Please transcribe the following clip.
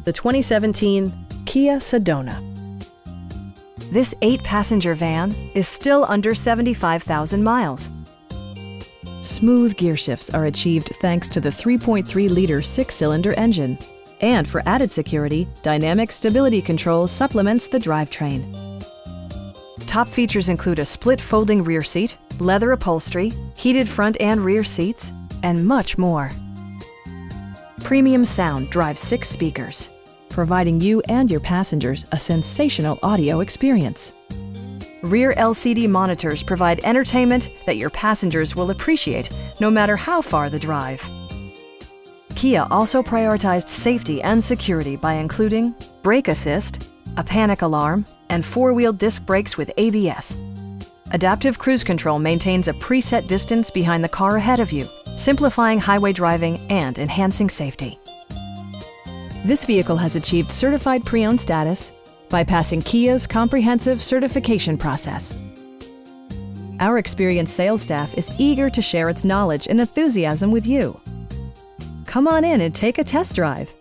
the 2017 Kia Sedona. This 8-passenger van is still under 75,000 miles. Smooth gear shifts are achieved thanks to the 3.3-liter 6-cylinder engine. And for added security, dynamic stability control supplements the drivetrain. Top features include a split folding rear seat, leather upholstery, heated front and rear seats, and much more. Premium sound drives 6 speakers, providing you and your passengers a sensational audio experience. Rear LCD monitors provide entertainment that your passengers will appreciate no matter how far the drive. Kia also prioritized safety and security by including brake assist, a panic alarm, and 4-wheel disc brakes with ABS. Adaptive Cruise Control maintains a preset distance behind the car ahead of you, simplifying highway driving and enhancing safety. This vehicle has achieved certified pre-owned status by passing Kia's comprehensive certification process. Our experienced sales staff is eager to share its knowledge and enthusiasm with you. Come on in and take a test drive.